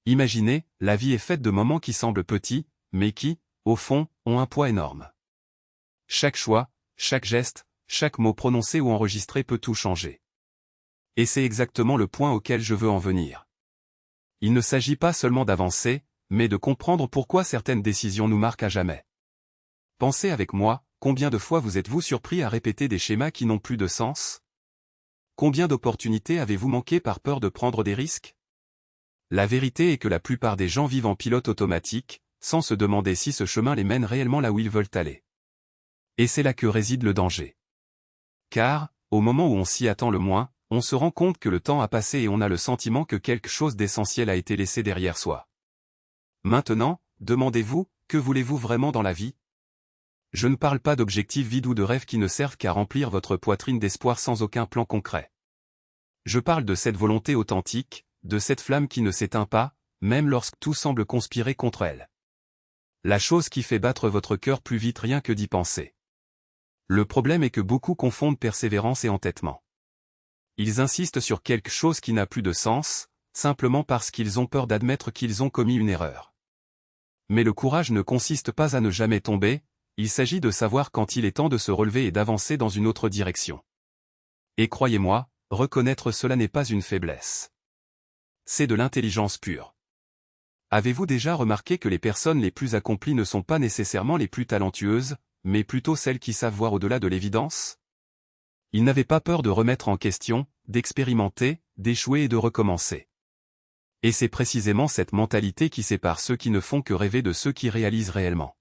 Imaginez, la vie est faite de moments qui semblent petits, mais qui, au fond, ont un poids énorme. Chaque choix, chaque geste, chaque mot prononcé ou enregistré peut tout changer. Et c'est exactement le point auquel je veux en venir. Il ne s'agit pas seulement d'avancer, mais de comprendre pourquoi certaines décisions nous marquent à jamais. Pensez avec moi, combien de fois vous êtes-vous surpris à répéter des schémas qui n'ont plus de sens? Combien d'opportunités avez-vous manqué par peur de prendre des risques? La vérité est que la plupart des gens vivent en pilote automatique, sans se demander si ce chemin les mène réellement là où ils veulent aller. Et c'est là que réside le danger. Car, au moment où on s'y attend le moins, on se rend compte que le temps a passé et on a le sentiment que quelque chose d'essentiel a été laissé derrière soi. Maintenant, demandez-vous, que voulez-vous vraiment dans la vie? Je ne parle pas d'objectifs vides ou de rêves qui ne servent qu'à remplir votre poitrine d'espoir sans aucun plan concret. Je parle de cette volonté authentique, de cette flamme qui ne s'éteint pas, même lorsque tout semble conspirer contre elle. La chose qui fait battre votre cœur plus vite rien que d'y penser. Le problème est que beaucoup confondent persévérance et entêtement. Ils insistent sur quelque chose qui n'a plus de sens, simplement parce qu'ils ont peur d'admettre qu'ils ont commis une erreur. Mais le courage ne consiste pas à ne jamais tomber, il s'agit de savoir quand il est temps de se relever et d'avancer dans une autre direction. Et croyez-moi, reconnaître cela n'est pas une faiblesse. C'est de l'intelligence pure. Avez-vous déjà remarqué que les personnes les plus accomplies ne sont pas nécessairement les plus talentueuses, mais plutôt celles qui savent voir au-delà de l'évidence? Ils n'avaient pas peur de remettre en question, d'expérimenter, d'échouer et de recommencer. Et c'est précisément cette mentalité qui sépare ceux qui ne font que rêver de ceux qui réalisent réellement.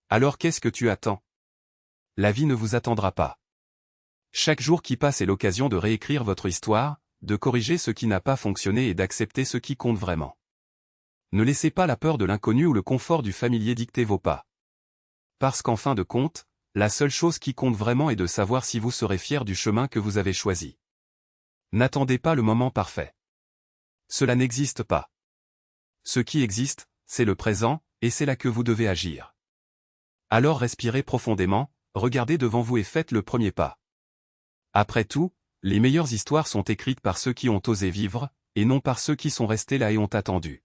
Alors qu'est-ce que tu attends? La vie ne vous attendra pas. Chaque jour qui passe est l'occasion de réécrire votre histoire, de corriger ce qui n'a pas fonctionné et d'accepter ce qui compte vraiment. Ne laissez pas la peur de l'inconnu ou le confort du familier dicter vos pas. Parce qu'en fin de compte, la seule chose qui compte vraiment est de savoir si vous serez fier du chemin que vous avez choisi. N'attendez pas le moment parfait. Cela n'existe pas. Ce qui existe, c'est le présent, et c'est là que vous devez agir. Alors respirez profondément, regardez devant vous et faites le premier pas. Après tout, les meilleures histoires sont écrites par ceux qui ont osé vivre, et non par ceux qui sont restés là et ont attendu.